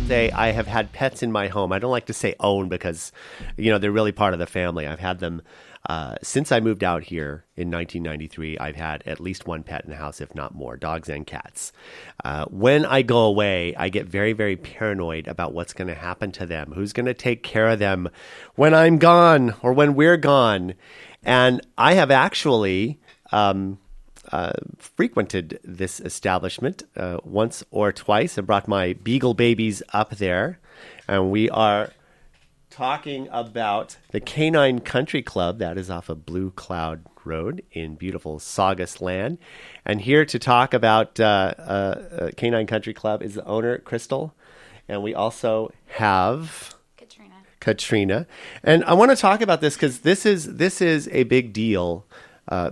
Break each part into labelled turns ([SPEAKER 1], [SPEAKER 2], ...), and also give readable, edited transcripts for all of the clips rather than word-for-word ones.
[SPEAKER 1] say I have had pets in my home. I don't like to say own because, they're really part of the family. I've had them since I moved out here in 1993. I've had at least one pet in the house, if not more, dogs and cats. When I go away, I get very, very paranoid about what's going to happen to them, who's going to take care of them when I'm gone or when we're gone. And I have actually frequented this establishment once or twice. I brought my beagle babies up there, and we are talking about the Canine Country Club that is off of Blue Cloud Road in beautiful Saugus Land. And here to talk about Canine Country Club is the owner, Crystal, and we also have Katrina. And I want to talk about this because this is a big deal.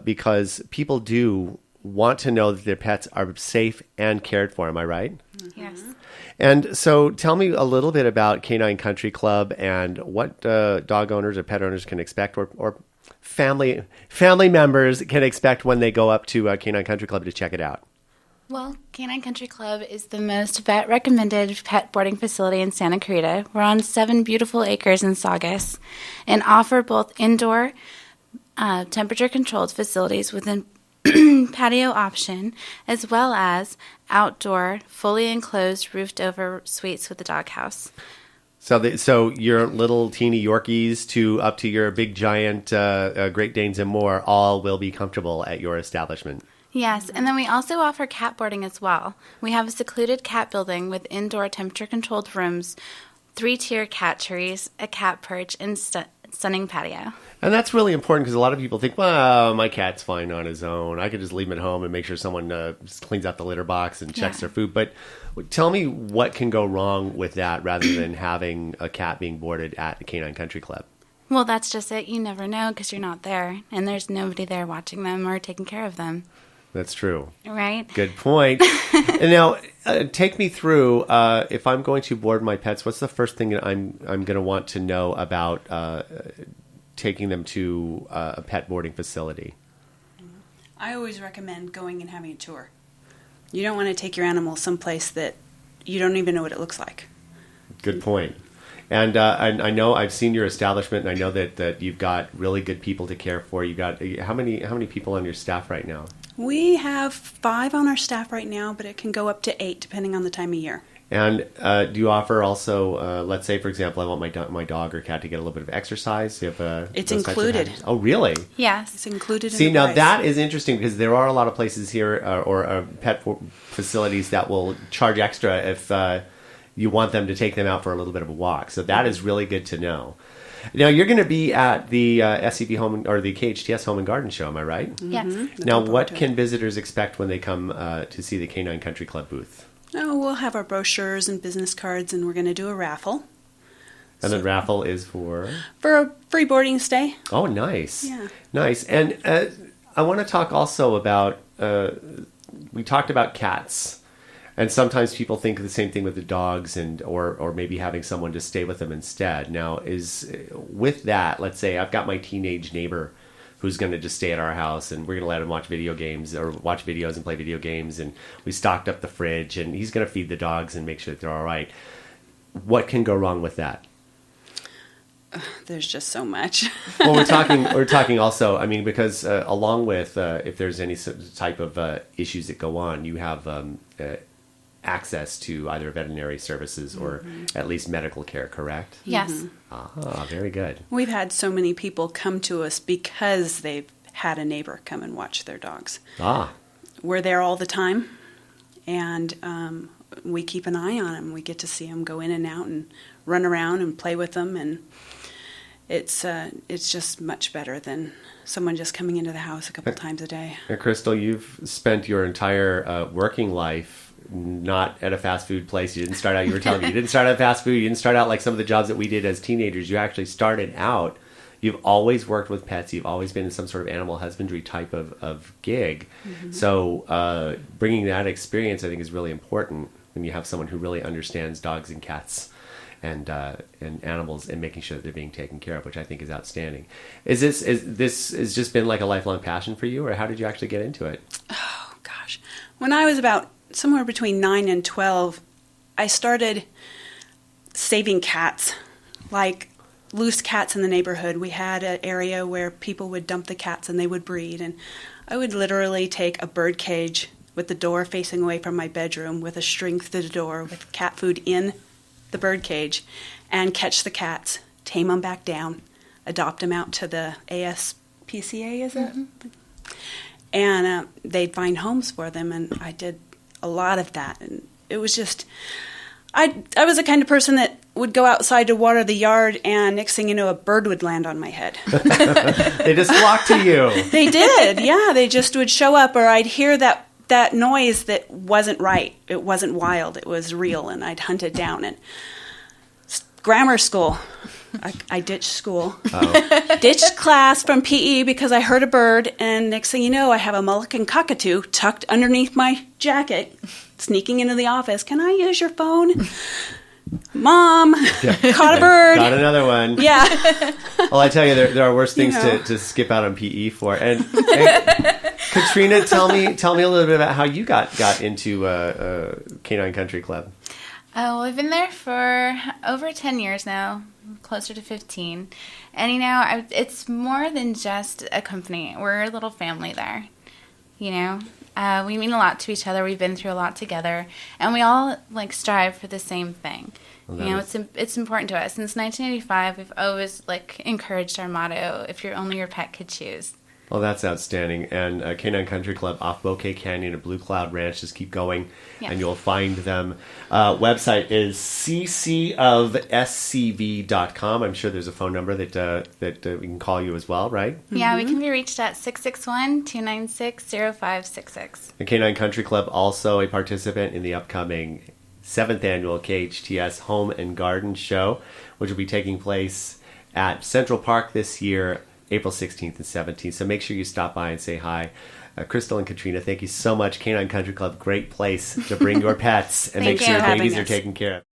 [SPEAKER 1] Because people do want to know that their pets are safe and cared for. Am I right?
[SPEAKER 2] Yes.
[SPEAKER 1] And so tell me a little bit about Canine Country Club and what dog owners or pet owners can expect or family members can expect when they go up to Canine Country Club to check it out.
[SPEAKER 2] Well, Canine Country Club is the most vet-recommended pet boarding facility in Santa Clarita. We're on 7 beautiful acres in Saugus and offer both indoor temperature-controlled facilities with a patio option, as well as outdoor, fully enclosed, roofed-over suites with a doghouse.
[SPEAKER 1] So your little teeny Yorkies up to your big giant Great Danes and more all will be comfortable at your establishment.
[SPEAKER 2] Yes, and then we also offer cat boarding as well. We have a secluded cat building with indoor temperature-controlled rooms, 3-tier cat trees, a cat perch, and stunning patio.
[SPEAKER 1] And that's really important because a lot of people think, well, my cat's fine on his own. I could just leave him at home and make sure someone just cleans out the litter box and checks their food. But tell me what can go wrong with that rather than having a cat being boarded at the Canine Country Club.
[SPEAKER 2] Well, that's just it. You never know because you're not there, and there's nobody there watching them or taking care of them.
[SPEAKER 1] That's true.
[SPEAKER 2] Right?
[SPEAKER 1] Good point. And now, take me through, if I'm going to board my pets, what's the first thing that I'm going to want to know about taking them to a pet boarding facility?
[SPEAKER 3] I always recommend going and having a tour. You don't want to take your animal someplace that you don't even know what it looks like.
[SPEAKER 1] Good point. And I know I've seen your establishment, and I know that you've got really good people to care for. You got how many people on your staff right now?
[SPEAKER 3] We have 5 on our staff right now, but it can go up to 8 depending on the time of year.
[SPEAKER 1] And do you offer also, let's say, for example, I want my dog or cat to get a little bit of exercise? You have,
[SPEAKER 3] it's included.
[SPEAKER 1] Oh, really?
[SPEAKER 2] Yes.
[SPEAKER 3] It's included in
[SPEAKER 1] See,
[SPEAKER 3] the
[SPEAKER 1] now
[SPEAKER 3] price.
[SPEAKER 1] that is interesting because there are a lot of places here or pet facilities that will charge extra if you want them to take them out for a little bit of a walk. So that is really good to know. Now, you're going to be at the SCB Home or the KHTS Home and Garden Show, am I right?
[SPEAKER 3] Mm-hmm.
[SPEAKER 2] Yes.
[SPEAKER 1] Now, what can visitors expect when they come to see the Canine Country Club booth?
[SPEAKER 3] Oh, we'll have our brochures and business cards, and we're going to do a raffle.
[SPEAKER 1] And the raffle is for?
[SPEAKER 3] For a free boarding stay.
[SPEAKER 1] Oh, nice.
[SPEAKER 3] Yeah.
[SPEAKER 1] Nice. And I want to talk also about, we talked about cats. And sometimes people think the same thing with the dogs or maybe having someone to stay with them instead. Now, with that, let's say I've got my teenage neighbor who's going to just stay at our house, and we're going to let him watch video games or watch videos and play video games, and we stocked up the fridge, and he's going to feed the dogs and make sure that they're all right. What can go wrong with that?
[SPEAKER 3] There's just so much.
[SPEAKER 1] Well, we're talking also, I mean, because along with if there's any type of issues that go on, you have access to either veterinary services or at least medical care, correct?
[SPEAKER 2] Yes.
[SPEAKER 3] Mm-hmm.
[SPEAKER 1] Ah, very good.
[SPEAKER 3] We've had so many people come to us because they've had a neighbor come and watch their dogs.
[SPEAKER 1] Ah.
[SPEAKER 3] We're there all the time, and we keep an eye on them. We get to see them go in and out and run around and play with them, and it's just much better than someone just coming into the house a couple times a day.
[SPEAKER 1] Now, Crystal, you've spent your entire working life not at a fast food place. You didn't start out, you were telling me, you didn't start out fast food. You didn't start out like some of the jobs that we did as teenagers. You actually started out, you've always worked with pets. You've always been in some sort of animal husbandry type of gig. Mm-hmm. So bringing that experience, I think, is really important when you have someone who really understands dogs and cats and animals and making sure that they're being taken care of, which I think is outstanding. Is this has just been like a lifelong passion for you, or how did you actually get into it?
[SPEAKER 3] Oh, gosh. When I was about somewhere between 9 and 12, I started saving cats, like loose cats in the neighborhood. We had an area where people would dump the cats and they would breed. And I would literally take a bird cage with the door facing away from my bedroom with a string through the door with cat food in the bird cage and catch the cats, tame them back down, adopt them out to the ASPCA, is it? Mm-hmm. And they'd find homes for them, and I did a lot of that. And it was just, I was the kind of person that would go outside to water the yard, and next thing you know, a bird would land on my head.
[SPEAKER 1] They just flocked to you.
[SPEAKER 3] They did, yeah. They just would show up, or I'd hear that noise that wasn't right. It wasn't wild. It was real, and I'd hunt it down. And grammar school. I ditched school. Oh. Ditched class from PE because I heard a bird, and next thing you know, I have a Mullican cockatoo tucked underneath my jacket, sneaking into the office. Can I use your phone? Mom, caught a bird.
[SPEAKER 1] Got another one.
[SPEAKER 3] Yeah.
[SPEAKER 1] Well, I tell you, there are worse things to skip out on PE for. And Katrina, tell me a little bit about how you got into Canine Country Club.
[SPEAKER 2] Oh, I've been there for over 10 years now, closer to 15. And, it's more than just a company. We're a little family there, We mean a lot to each other. We've been through a lot together. And we all, strive for the same thing. Well, it's important to us. Since 1985, we've always, encouraged our motto, if you're only your pet could choose.
[SPEAKER 1] Well, that's outstanding. And Canine Country Club off Bouquet Canyon and Blue Cloud Ranch, just keep going, and you'll find them. Website is ccofscv.com. I'm sure there's a phone number that we can call you as well, right?
[SPEAKER 2] Yeah, we can be reached at 661-296-0566.
[SPEAKER 1] The Canine Country Club, also a participant in the upcoming 7th annual KHTS Home and Garden Show, which will be taking place at Central Park this year, April 16th and 17th. So make sure you stop by and say hi. Crystal and Katrina, thank you so much. Canine Country Club, great place to bring your pets and make sure your babies are taken care of.